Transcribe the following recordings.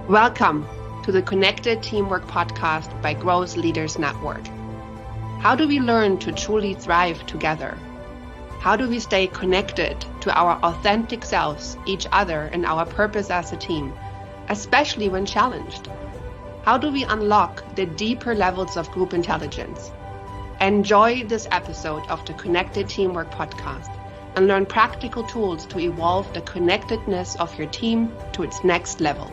Welcome to the Connected Teamwork Podcast by Growth Leaders Network. How do we learn to truly thrive together? How do we stay connected to our authentic selves, each other, and our purpose as a team, especially when challenged? How do we unlock the deeper levels of group intelligence? Enjoy this episode of the Connected Teamwork Podcast and learn practical tools to evolve the connectedness of your team to its next level.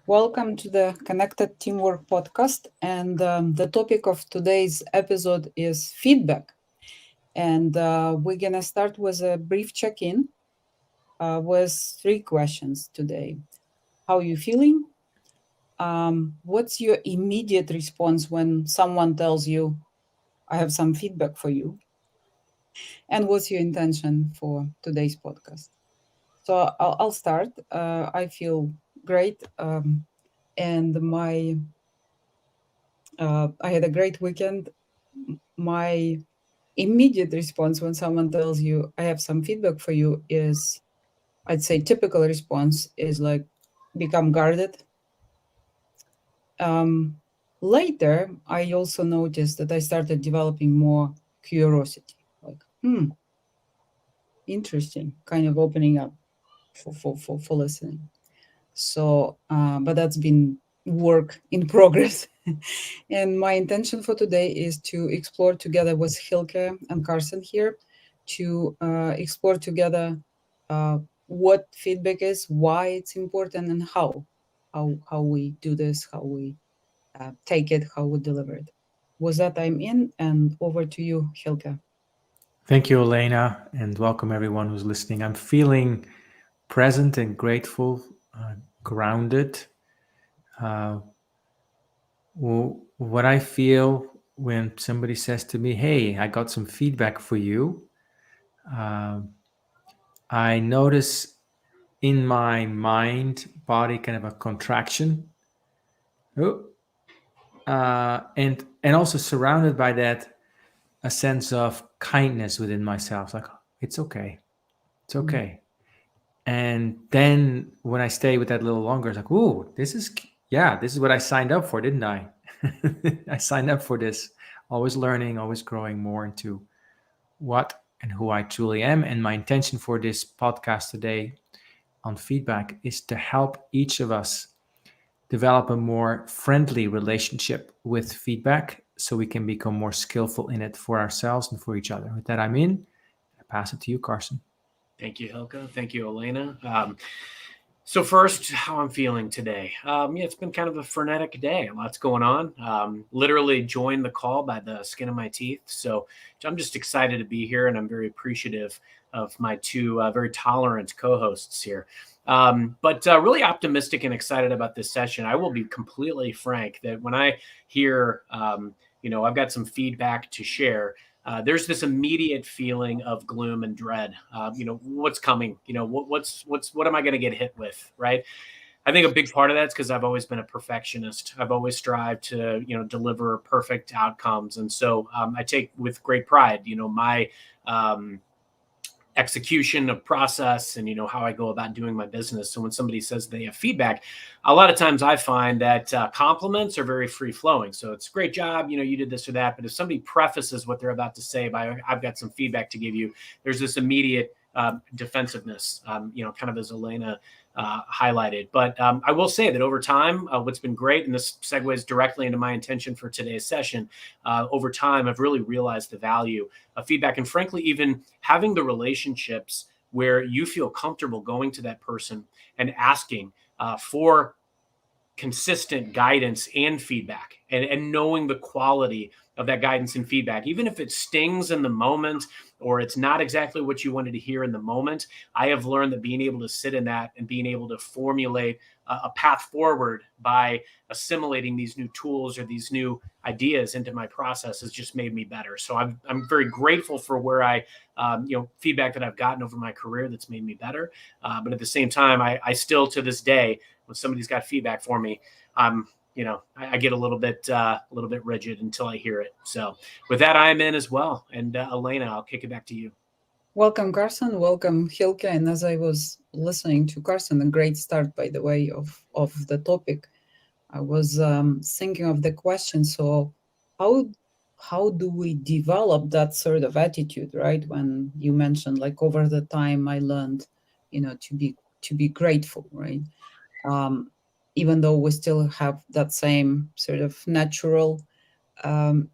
Welcome to the Connected Teamwork Podcast, and the topic of today's episode is feedback. And we're going to start with a brief check-in with 3 questions today. How are you feeling? What's your immediate response when someone tells you, I have some feedback for you? And what's your intention for today's podcast? So I'll start. I feel great. And I had a great weekend. My immediate response when someone tells you, I have some feedback for you is, I'd say typical response is like, become guarded. Later, I also noticed that I started developing more curiosity, like, interesting, kind of opening up for listening. So, but that's been work in progress. And my intention for today is to explore together with Hylke and Carson here, to explore together what feedback is, why it's important, and how we do this, how we take it, how we deliver it. With that, I'm in, and over to you, Hylke. Thank you, Olena, and welcome everyone who's listening. I'm feeling present and grateful, grounded. What I feel when somebody says to me, hey, I got some feedback for you, I notice in my mind, body kind of a contraction. And also surrounded by that, a sense of kindness within myself, like, it's okay. It's okay. And then when I stay with that a little longer, it's like, ooh, this is what I signed up for, didn't I? I signed up for this, always learning, always growing more into what and who I truly am. And my intention for this podcast today on feedback is to help each of us develop a more friendly relationship with feedback so we can become more skillful in it for ourselves and for each other. With that, I'm in. I pass it to you, Carson. Thank you, Hylke. Thank you, Olena. So first, how I'm feeling today. It's been kind of a frenetic day. Lots going on. Literally joined the call by the skin of my teeth. So I'm just excited to be here, and I'm very appreciative of my 2 very tolerant co-hosts here. But really optimistic and excited about this session. I will be completely frank that when I hear, I've got some feedback to share, there's this immediate feeling of gloom and dread. What's coming? What am I going to get hit with? Right. I think a big part of that is because I've always been a perfectionist. I've always strived to, deliver perfect outcomes. And so I take with great pride, my execution of process and, how I go about doing my business. So when somebody says they have feedback, a lot of times I find that compliments are very free flowing. So it's a great job, you did this or that. But if somebody prefaces what they're about to say by, I've got some feedback to give you, there's this immediate defensiveness, kind of as Olena highlighted. But I will say that over time, what's been great, and this segues directly into my intention for today's session, over time, I've really realized the value of feedback, and frankly, even having the relationships where you feel comfortable going to that person and asking for consistent guidance and feedback, and knowing the quality of that guidance and feedback, even if it stings in the moment or it's not exactly what you wanted to hear in the moment. I have learned that being able to sit in that and being able to formulate a path forward by assimilating these new tools or these new ideas into my process has just made me better. So I'm very grateful for where feedback that I've gotten over my career that's made me better. But at the same time, I still, to this day, when somebody's got feedback for me, I'm I get a little bit rigid until I hear it. So with that, I am in as well. And Olena, I'll kick it back to you. Welcome, Carson. Welcome, Hylke. And as I was listening to Carson, a great start, by the way, of the topic, I was thinking of the question. So how do we develop that sort of attitude, right? When you mentioned, like, over the time I learned, to be grateful, right? Even though we still have that same sort of natural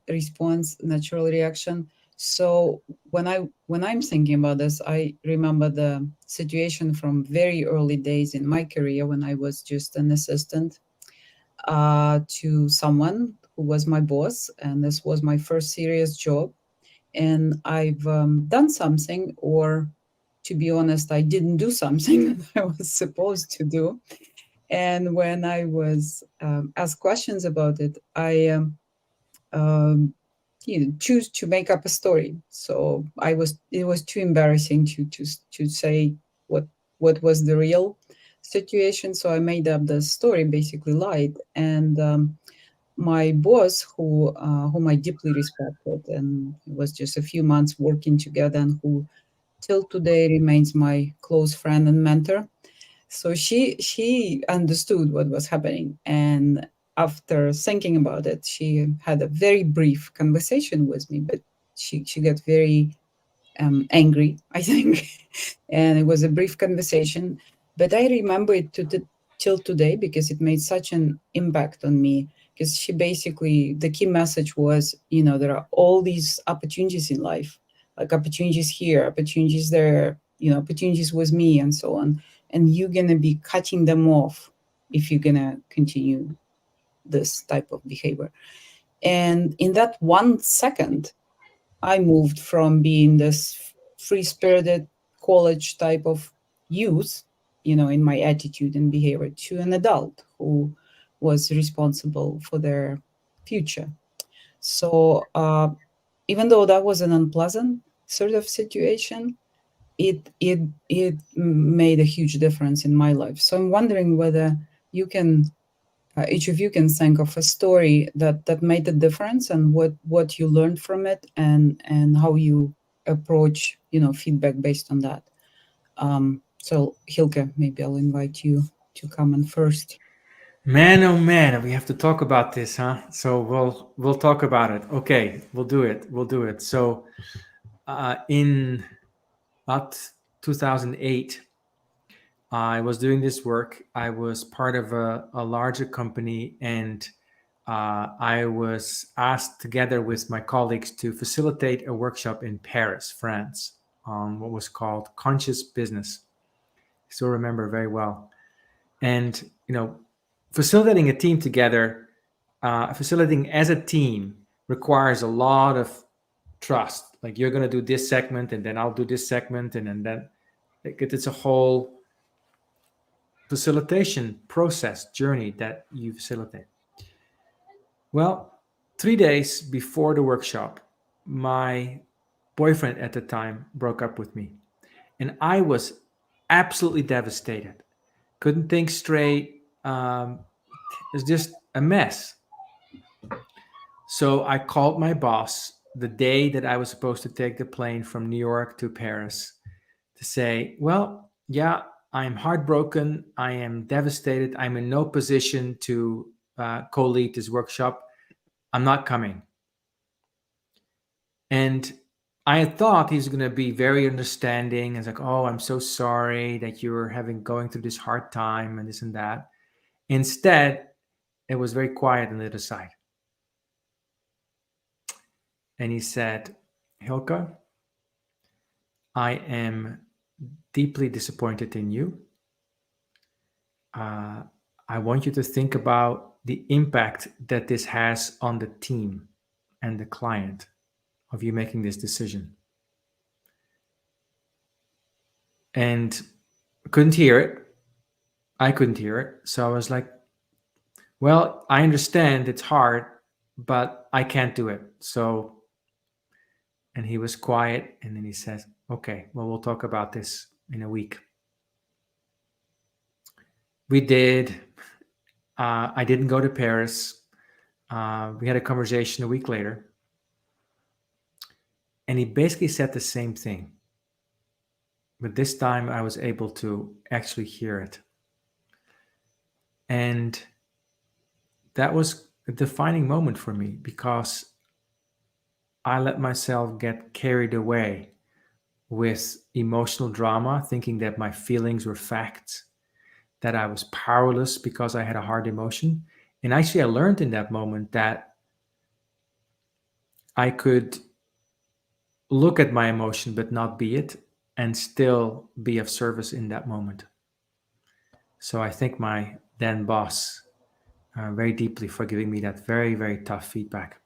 response, natural reaction. So when I'm thinking about this, I remember the situation from very early days in my career when I was just an assistant to someone who was my boss, and this was my first serious job. And I've done something, or to be honest, I didn't do something that I was supposed to do. And when I was asked questions about it, I um, choose to make up a story. So it was too embarrassing to say what was the real situation. So I made up the story, basically lied. And my boss, whom I deeply respected, and it was just a few months working together, and who till today remains my close friend and mentor. So she understood what was happening, and after thinking about it, she had a very brief conversation with me, but she got very angry, I think, and it was a brief conversation. But I remember it till today because it made such an impact on me. Because she basically, the key message was, there are all these opportunities in life, like opportunities here, opportunities there, opportunities with me, and so on. And you're gonna be cutting them off if you're gonna continue this type of behavior. And in that 1 second, I moved from being this free-spirited college type of youth, in my attitude and behavior, to an adult who was responsible for their future. So even though that was an unpleasant sort of situation, it made a huge difference in my life. So I'm wondering whether you can each of you can think of a story that made a difference, and what you learned from it, and how you approach feedback based on that. So Hylke, maybe I'll invite you to comment first. Man, oh man, we have to talk about this, huh? So we'll talk about it. Okay, we'll do it. We'll do it. So in about 2008, I was doing this work. I was part of a larger company, and I was asked, together with my colleagues, to facilitate a workshop in Paris, France, on what was called conscious business. I still remember very well. And facilitating a team together, facilitating as a team, requires a lot of trust. Like, you're going to do this segment, and then I'll do this segment, and then it's a whole facilitation process journey that you facilitate. Well, 3 days before the workshop, my boyfriend at the time broke up with me, and I was absolutely devastated. Couldn't think straight. It was just a mess. So I called my boss the day that I was supposed to take the plane from New York to Paris to say, well, yeah, I'm heartbroken. I am devastated. I'm in no position to co-lead this workshop. I'm not coming. And I thought he's going to be very understanding. It's like, oh, I'm so sorry that you're going through this hard time and this and that. Instead, it was very quiet on the other side. And he said, Hylke, I am deeply disappointed in you. I want you to think about the impact that this has on the team and the client of you making this decision. And I couldn't hear it. I couldn't hear it. So I was like, well, I understand it's hard, but I can't do it. So, and he was quiet, and then he says, okay, well, we'll talk about this in a week. We did. I didn't go to Paris. We had a conversation a week later. And he basically said the same thing. But this time I was able to actually hear it. And that was a defining moment for me, because I let myself get carried away with emotional drama, thinking that my feelings were facts, that I was powerless because I had a hard emotion. And actually, I learned in that moment that I could look at my emotion but not be it, and still be of service in that moment. So I thank my then boss very deeply for giving me that very, very tough feedback.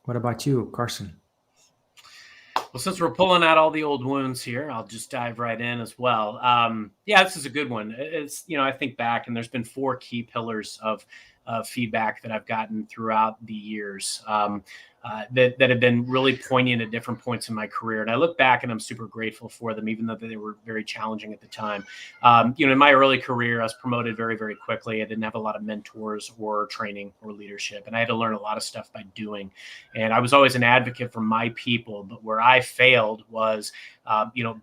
What about you, Carson? Well, since we're pulling out all the old wounds here, I'll just dive right in as well. Yeah, this is a good one. It's, I think back, and there's been 4 key pillars of feedback that I've gotten throughout the years that have been really poignant at different points in my career. And I look back and I'm super grateful for them, even though they were very challenging at the time. In my early career, I was promoted very, very quickly. I didn't have a lot of mentors or training or leadership, and I had to learn a lot of stuff by doing. And I was always an advocate for my people, but where I failed was,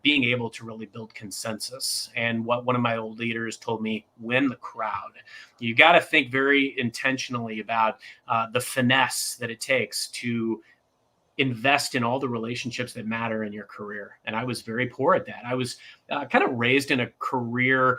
being able to really build consensus. And what one of my old leaders told me: win the crowd. You got to think very intentionally about the finesse that it takes to invest in all the relationships that matter in your career. And I was very poor at that. I was kind of raised in a career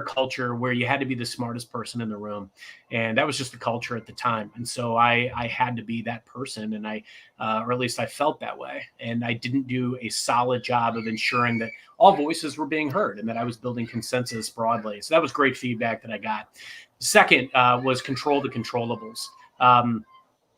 culture where you had to be the smartest person in the room, and that was just the culture at the time. And so I had to be that person, and or at least I felt that way. And I didn't do a solid job of ensuring that all voices were being heard and that I was building consensus broadly. So that was great feedback that I got. Second was control the controllables.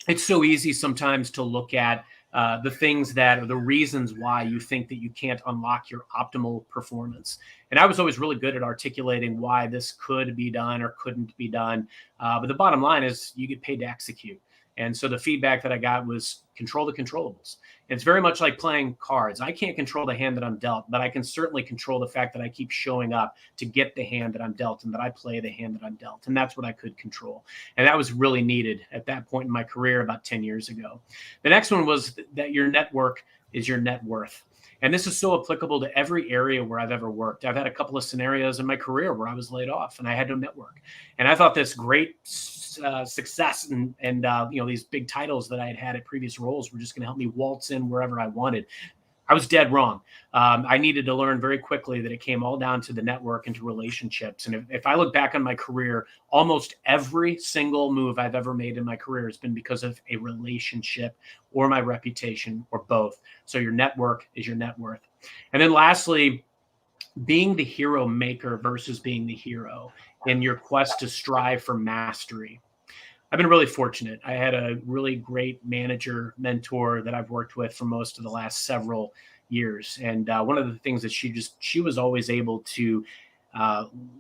It's so easy sometimes to look at the things that are the reasons why you think that you can't unlock your optimal performance. And I was always really good at articulating why this could be done or couldn't be done. But the bottom line is you get paid to execute. And so the feedback that I got was control the controllables. And it's very much like playing cards. I can't control the hand that I'm dealt, but I can certainly control the fact that I keep showing up to get the hand that I'm dealt, and that I play the hand that I'm dealt. And that's what I could control. And that was really needed at that point in my career about 10 years ago. The next one was that your network is your net worth. And this is so applicable to every area where I've ever worked. I've had a couple of scenarios in my career where I was laid off and I had no network. And I thought this great success and these big titles that I had had at previous roles were just going to help me waltz in wherever I wanted. I was dead wrong. I needed to learn very quickly that it came all down to the network and to relationships. And if I look back on my career, almost every single move I've ever made in my career has been because of a relationship or my reputation or both. So your network is your net worth. And then lastly, being the hero maker versus being the hero in your quest to strive for mastery. I've been really fortunate. I had a really great manager mentor that I've worked with for most of the last several years. And one of the things that she was always able to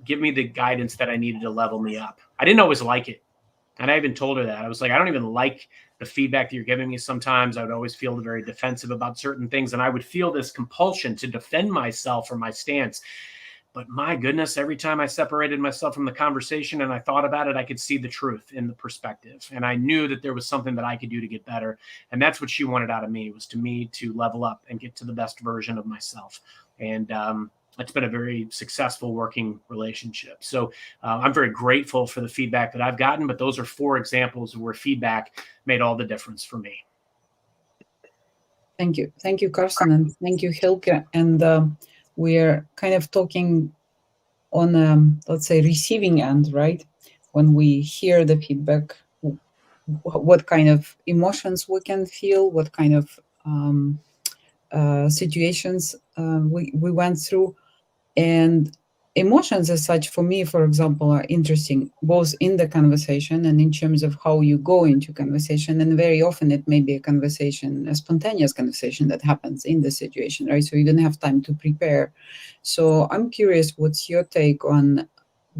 give me the guidance that I needed to level me up. I didn't always like it. And I even told her that. I was like, I don't even like the feedback that you're giving me sometimes. I would always feel very defensive about certain things. And I would feel this compulsion to defend myself or my stance. But my goodness, every time I separated myself from the conversation and I thought about it, I could see the truth in the perspective. And I knew that there was something that I could do to get better. And that's what she wanted out of me, was to level up and get to the best version of myself. And it's been a very successful working relationship. So I'm very grateful for the feedback that I've gotten. But those are 4 examples where feedback made all the difference for me. Thank you. Thank you, Carson. And thank you, Hylke. And we're kind of talking on, let's say, receiving end, right? When we hear the feedback, what kind of emotions we can feel, what kind of situations we went through. And emotions as such, for me, for example, are interesting, both in the conversation and in terms of how you go into conversation. And very often it may be a spontaneous conversation that happens in the situation, right? So you don't have time to prepare. So I'm curious, what's your take on,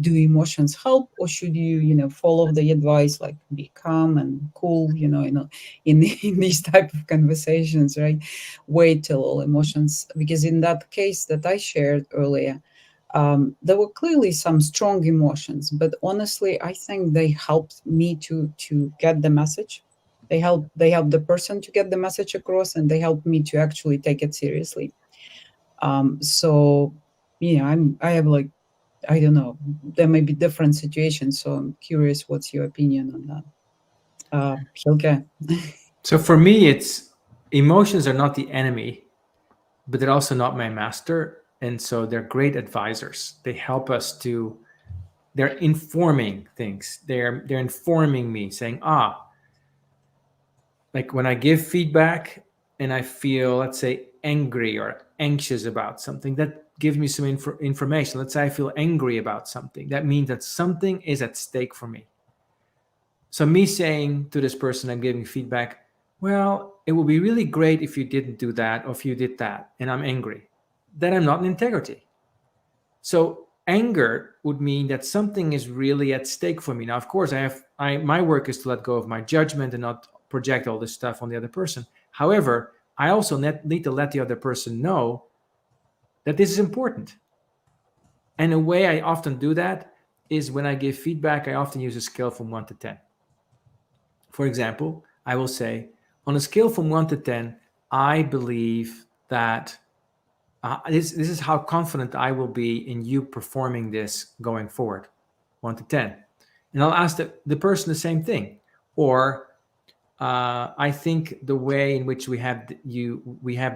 do emotions help, or should you, follow the advice, like be calm and cool, in these type of conversations, right? Wait till all emotions, because in that case that I shared earlier, There were clearly some strong emotions, but honestly, I think they helped me to get the message. They help the person to get the message across, and they help me to actually take it seriously. So yeah, I have like, I don't know, there may be different situations, so I'm curious what's your opinion on that. Hylke. So for me, it's emotions are not the enemy, but they're also not my master. And so they're great advisors. They help us to, they're informing things. They're informing me, saying, like when I give feedback and I feel, let's say, angry or anxious about something, that gives me some information. Let's say I feel angry about something. That means that something is at stake for me. So me saying to this person I'm giving feedback, well, it would be really great if you didn't do that or if you did that, and I'm angry, then I'm not in integrity. So anger would mean that something is really at stake for me. Now, of course, my work is to let go of my judgment and not project all this stuff on the other person. However, I also need to let the other person know that this is important. And a way I often do that is when I give feedback, I often use a scale from 1 to 10. For example, I will say, on a scale from 1 to 10, I believe that this is how confident I will be in you performing this going forward, 1 to 10. And I'll ask the person the same thing. Or I think the way in which we have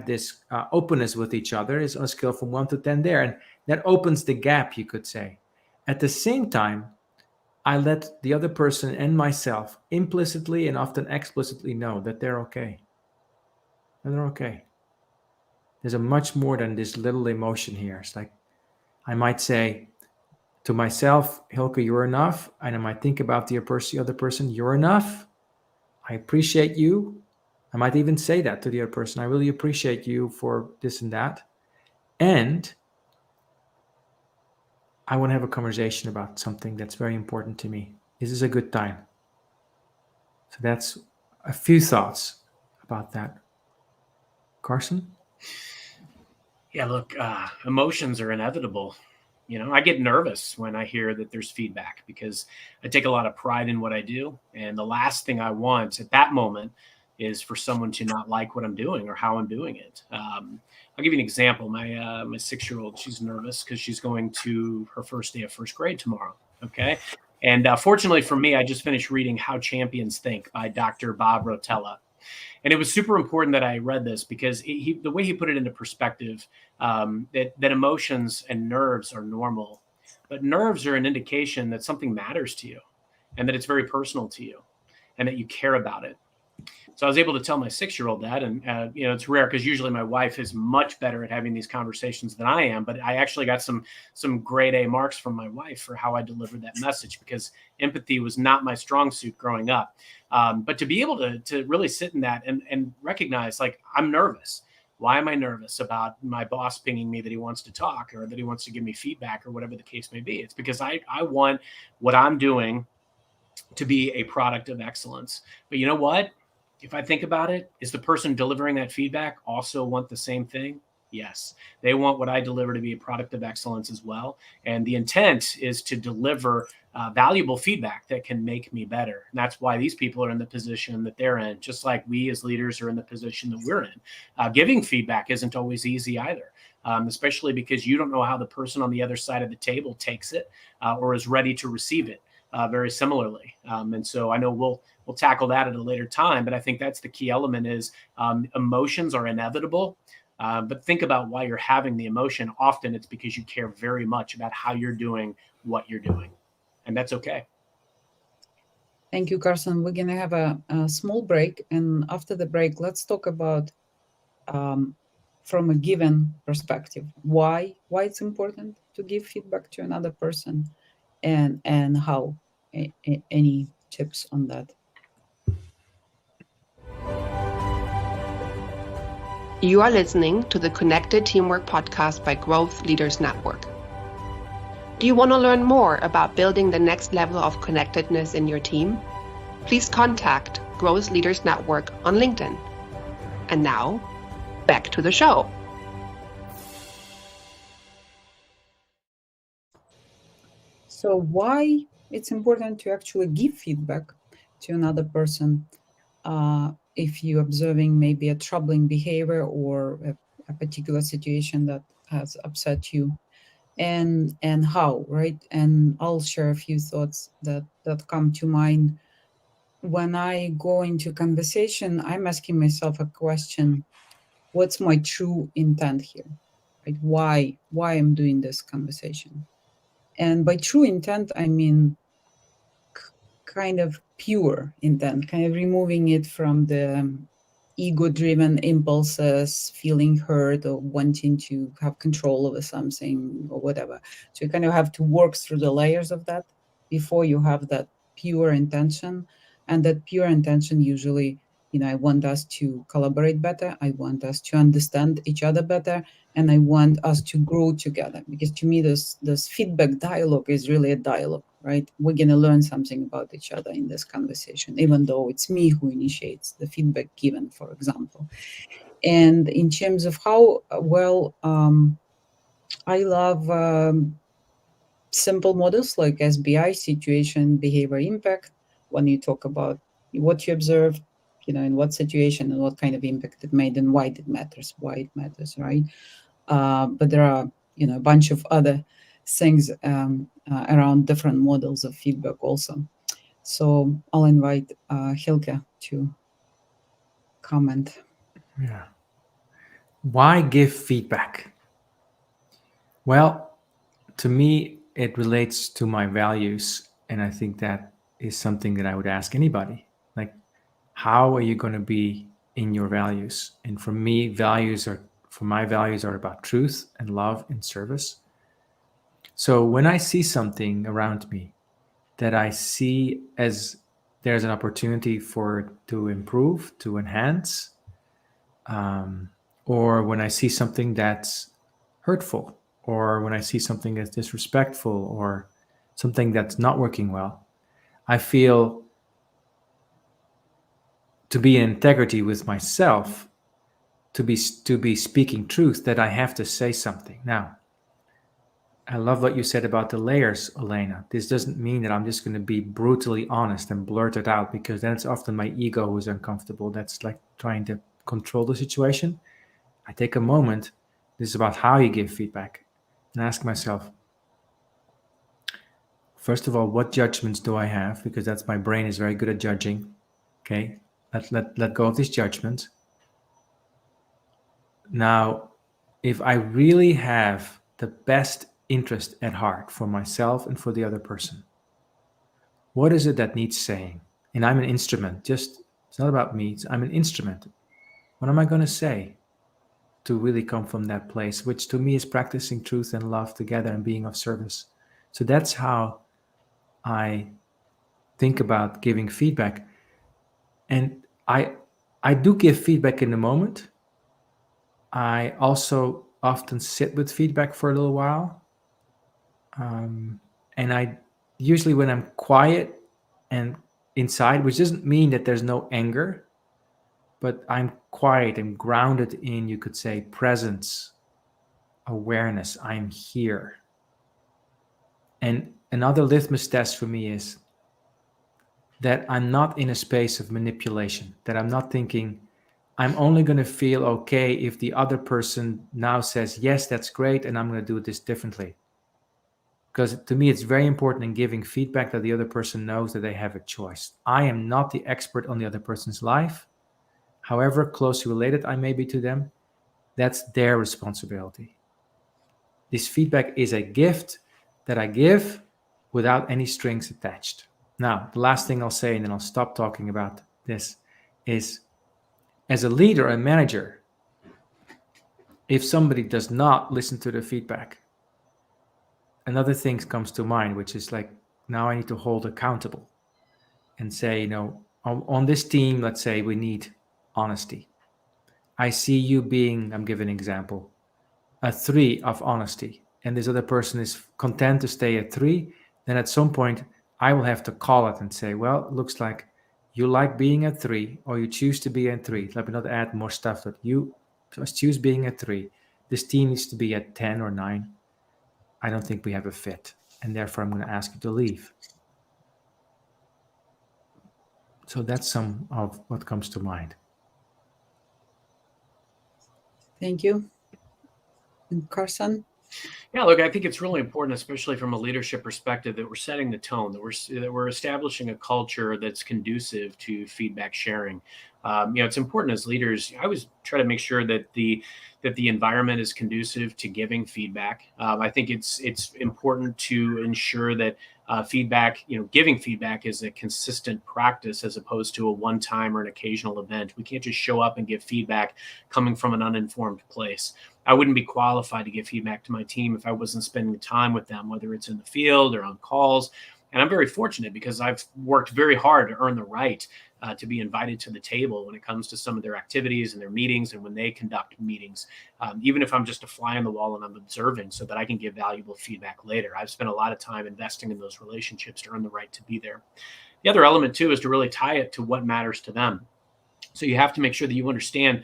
this openness with each other is on a scale from 1 to 10 there. And that opens the gap, you could say. At the same time, I let the other person and myself implicitly and often explicitly know that they're okay. And they're okay. There's a much more than this little emotion here. It's like, I might say to myself, Hylke, you're enough. And I might think about the other person, you're enough. I appreciate you. I might even say that to the other person. I really appreciate you for this and that. And I want to have a conversation about something that's very important to me. This is a good time. So that's a few thoughts about that. Carson? Yeah, look, emotions are inevitable. You know, I get nervous when I hear that there's feedback because I take a lot of pride in what I do. And the last thing I want at that moment is for someone to not like what I'm doing or how I'm doing it. I'll give you an example. My 6-year-old, she's nervous because she's going to her first day of first grade tomorrow. Okay. And fortunately for me, I just finished reading How Champions Think by Dr. Bob Rotella. And it was super important that I read this because the way he put it into perspective, that emotions and nerves are normal, but nerves are an indication that something matters to you and that it's very personal to you and that you care about it. So I was able to tell my 6-year-old that, and it's rare because usually my wife is much better at having these conversations than I am. But I actually got some grade A marks from my wife for how I delivered that message because empathy was not my strong suit growing up. But to be able to really sit in that and recognize, like, I'm nervous. Why am I nervous about my boss pinging me that he wants to talk or that he wants to give me feedback or whatever the case may be? It's because I want what I'm doing to be a product of excellence. But you know what? If I think about it, is the person delivering that feedback also want the same thing? Yes, they want what I deliver to be a product of excellence as well. And the intent is to deliver valuable feedback that can make me better. And that's why these people are in the position that they're in, just like we as leaders are in the position that we're in. Giving feedback isn't always easy either, especially because you don't know how the person on the other side of the table takes it or is ready to receive it. Very similarly. And so I know we'll tackle that at a later time, but I think that's the key element is emotions are inevitable. But think about why you're having the emotion. Often it's because you care very much about how you're doing what you're doing. And that's okay. Thank you, Carson. We're going to have a small break. And after the break, let's talk about from a given perspective, why it's important to give feedback to another person and how. Any tips on that? You are listening to the Connected Teamwork podcast by Growth Leaders Network. Do you want to learn more about building the next level of connectedness in your team? Please contact Growth Leaders Network on LinkedIn. And now, back to the show. So why it's important to actually give feedback to another person if you're observing maybe a troubling behavior or a particular situation that has upset you, and how, right? And I'll share a few thoughts that come to mind. When I go into conversation, I'm asking myself a question: what's my true intent here, right? Why I'm doing this conversation? And by true intent, I mean kind of pure intent, kind of removing it from the ego-driven impulses, feeling hurt or wanting to have control over something or whatever. So you kind of have to work through the layers of that before you have that pure intention. And that pure intention usually, I want us to collaborate better. I want us to understand each other better, and I want us to grow together. Because to me, this feedback dialogue is really a dialogue, right? We're gonna learn something about each other in this conversation, even though it's me who initiates the feedback given, for example. And in terms of how well, I love simple models like SBI, situation, behavior, impact. When you talk about what you observe, in what situation and what kind of impact it made and why it matters, right? But there are, a bunch of other things around different models of feedback also. So I'll invite Hylke to comment. Yeah. Why give feedback? Well, to me, it relates to my values. And I think that is something that I would ask anybody. Like, how are you going to be in your values? And for me, my values are about truth and love and service. So when I see something around me that I see as there's an opportunity for it to improve, to enhance, or when I see something that's hurtful, or when I see something that's disrespectful, or something that's not working well, I feel to be in integrity with myself, to be speaking truth, that I have to say something. Now, I love what you said about the layers, Olena. This doesn't mean that I'm just going to be brutally honest and blurt it out, because then it's often my ego who's uncomfortable. That's like trying to control the situation. I take a moment. This is about how you give feedback, and ask myself, first of all, what judgments do I have? Because that's my brain is very good at judging. Okay, let go of these judgments. Now, if I really have the best interest at heart for myself and for the other person, what is it that needs saying? And I'm an instrument. It's not about me. I'm an instrument. What am I going to say to really come from that place, which to me is practicing truth and love together and being of service? So that's how I think about giving feedback. And I do give feedback in the moment. I also often sit with feedback for a little while. And I usually, when I'm quiet and inside, which doesn't mean that there's no anger, but I'm quiet and grounded in, you could say, presence, awareness. I'm here. And another litmus test for me is that I'm not in a space of manipulation, that I'm not thinking, I'm only going to feel okay if the other person now says, yes, that's great, and I'm going to do this differently. Because to me, it's very important in giving feedback that the other person knows that they have a choice. I am not the expert on the other person's life. However closely related I may be to them, that's their responsibility. This feedback is a gift that I give without any strings attached. Now, the last thing I'll say, and then I'll stop talking about this, is as a leader and manager, if somebody does not listen to the feedback, another thing comes to mind, which is like, now I need to hold accountable and say, on this team, let's say we need honesty. I see you being, I'm giving an example, a 3 of honesty, and this other person is content to stay at 3, then at some point I will have to call it and say, well, it looks like you like being at 3, or you choose to be at 3. Let me not add more stuff, that you just choose being at 3. This team needs to be at 10 or 9. I don't think we have a fit. and therefore I'm going to ask you to leave. So that's some of what comes to mind. Thank you. And Carson? Yeah, look, I think it's really important, especially from a leadership perspective, that we're setting the tone, that we're establishing a culture that's conducive to feedback sharing. It's important as leaders. I always try to make sure that the environment is conducive to giving feedback. I think it's important to ensure that giving feedback is a consistent practice as opposed to a one-time or an occasional event. We can't just show up and give feedback coming from an uninformed place. I wouldn't be qualified to give feedback to my team if I wasn't spending time with them, whether it's in the field or on calls. And I'm very fortunate because I've worked very hard to earn the right to be invited to the table when it comes to some of their activities and their meetings and when they conduct meetings, even if I'm just a fly on the wall and I'm observing so that I can give valuable feedback later. I've spent a lot of time investing in those relationships to earn the right to be there. The other element, too, is to really tie it to what matters to them. So you have to make sure that you understand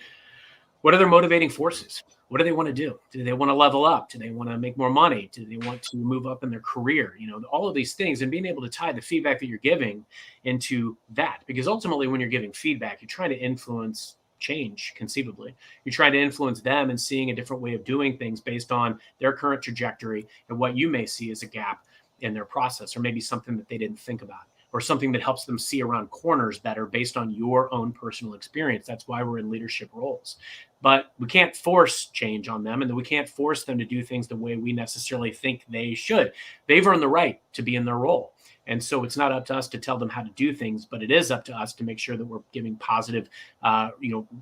what are their motivating forces. What do they want to do? Do they want to level up? Do they want to make more money? Do they want to move up in their career? All of these things, and being able to tie the feedback that you're giving into that, because ultimately when you're giving feedback, you're trying to influence change conceivably. You're trying to influence them and seeing a different way of doing things based on their current trajectory and what you may see as a gap in their process, or maybe something that they didn't think about, or something that helps them see around corners better based on your own personal experience. That's why we're in leadership roles. But we can't force change on them, and we can't force them to do things the way we necessarily think they should. They've earned the right to be in their role. And so it's not up to us to tell them how to do things, but it is up to us to make sure that we're giving positive,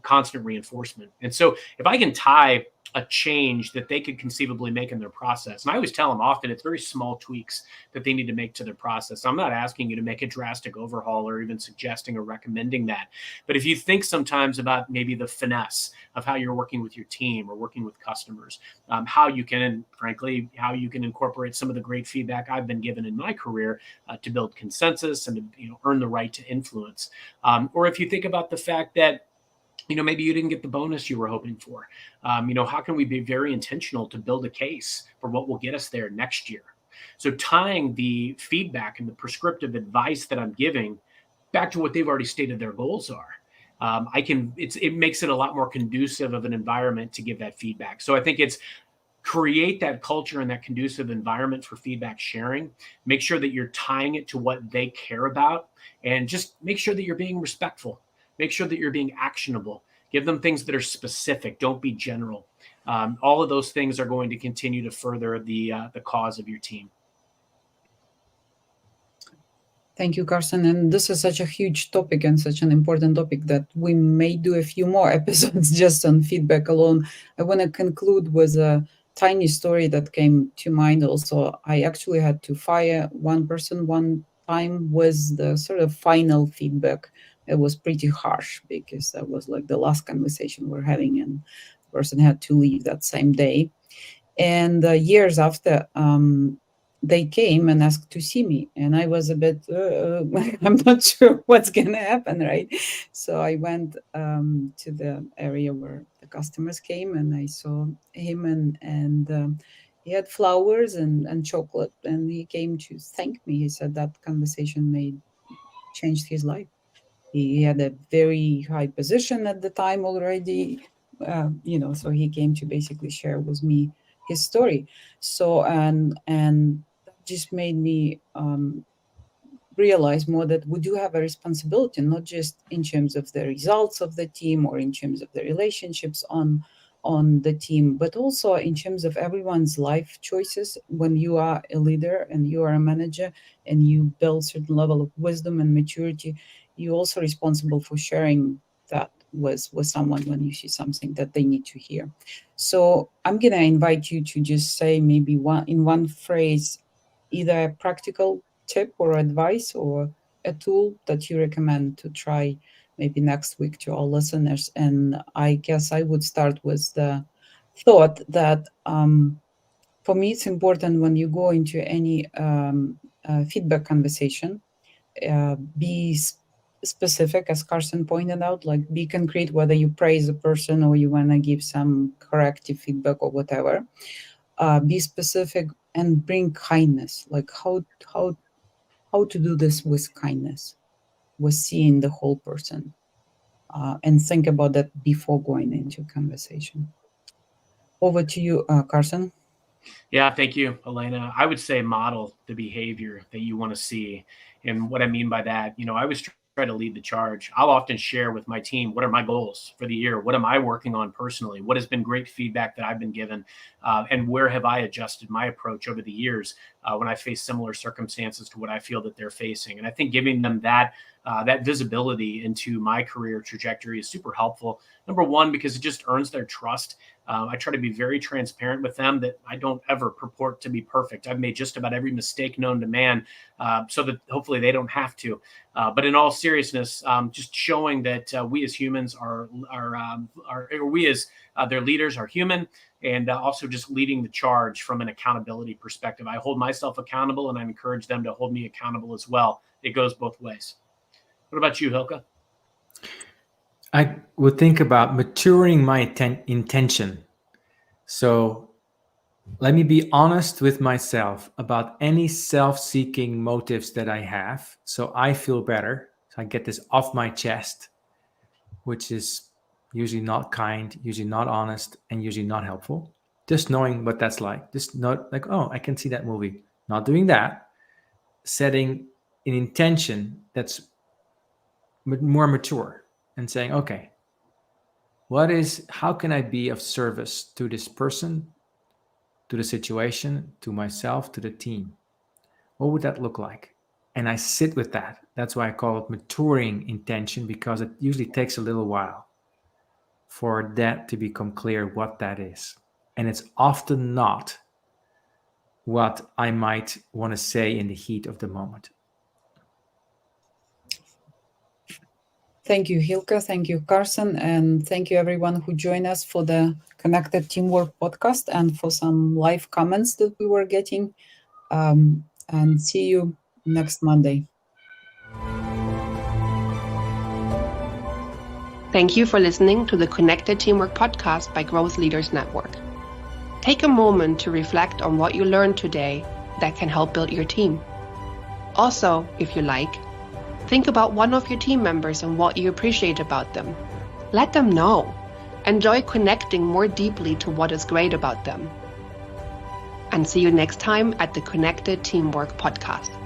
constant reinforcement. And so if I can tie a change that they could conceivably make in their process. And I always tell them often it's very small tweaks that they need to make to their process. I'm not asking you to make a drastic overhaul or even suggesting or recommending that. But if you think sometimes about maybe the finesse of how you're working with your team or working with customers, how you can, and frankly, how you can incorporate some of the great feedback I've been given in my career to build consensus and to earn the right to influence. Or if you think about the fact that maybe you didn't get the bonus you were hoping for. How can we be very intentional to build a case for what will get us there next year? So tying the feedback and the prescriptive advice that I'm giving back to what they've already stated their goals are. It makes it a lot more conducive of an environment to give that feedback. So I think it's create that culture and that conducive environment for feedback sharing. Make sure that you're tying it to what they care about, and just make sure that you're being respectful. Make sure that you're being actionable. Give them things that are specific. Don't be general. All of those things are going to continue to further the cause of your team. Thank you, Carson. And this is such a huge topic and such an important topic that we may do a few more episodes just on feedback alone. I want to conclude with a tiny story that came to mind also. I actually had to fire one person one time with the sort of final feedback. It was pretty harsh because that was like the last conversation we're having, and the person had to leave that same day. And years after, they came and asked to see me, and I was a bit I'm not sure what's gonna happen, right? So I went to the area where the customers came, and I saw him, and he had flowers and chocolate, and he came to thank me. He said that conversation changed his life. He had a very high position at the time already, so he came to basically share with me his story. So and that just made me realize more that we do have a responsibility, not just in terms of the results of the team or in terms of the relationships on the team, but also in terms of everyone's life choices. When you are a leader and you are a manager and you build certain level of wisdom and maturity, you're also responsible for sharing that with someone when you see something that they need to hear. So I'm going to invite you to just say maybe one phrase, either a practical tip or advice or a tool that you recommend to try maybe next week to all listeners. And I guess I would start with the thought that for me, it's important when you go into any feedback conversation, be specific, as Carson pointed out, like be concrete, whether you praise a person or you want to give some corrective feedback or whatever. Be specific and bring kindness, like how to do this with kindness, with seeing the whole person, and think about that before going into conversation. Over to you, Carson. Yeah, thank you, Olena. I would say model the behavior that you want to see. And what I mean by that, I always try to lead the charge. I'll often share with my team, what are my goals for the year? What am I working on personally? What has been great feedback that I've been given? And where have I adjusted my approach over the years when I face similar circumstances to what I feel that they're facing? And I think giving them that visibility into my career trajectory is super helpful. Number one, because it just earns their trust. I try to be very transparent with them that I don't ever purport to be perfect. I've made just about every mistake known to man, so that hopefully they don't have to. But in all seriousness, just showing that we as humans we as their leaders are human, and also just leading the charge from an accountability perspective. I hold myself accountable, and I encourage them to hold me accountable as well. It goes both ways. What about you, Hylke? I would think about maturing my intention. So let me be honest with myself about any self-seeking motives that I have, so I feel better. So I get this off my chest, which is usually not kind, usually not honest, and usually not helpful. Just knowing what that's like. Just not like, oh, I can see that movie. Not doing that. Setting an intention that's more mature and saying, okay, how can I be of service to this person, to the situation, to myself, to the team? What would that look like? And I sit with that. That's why I call it maturing intention, because it usually takes a little while for that to become clear what that is. And it's often not what I might want to say in the heat of the moment. Thank you, Hylke. Thank you, Carson. And thank you, everyone who joined us for the Connected Teamwork podcast and for some live comments that we were getting. And see you next Monday. Thank you for listening to the Connected Teamwork podcast by Growth Leaders Network. Take a moment to reflect on what you learned today that can help build your team. Also, if you like, think about one of your team members and what you appreciate about them. Let them know. Enjoy connecting more deeply to what is great about them. And see you next time at the Connected Teamwork podcast.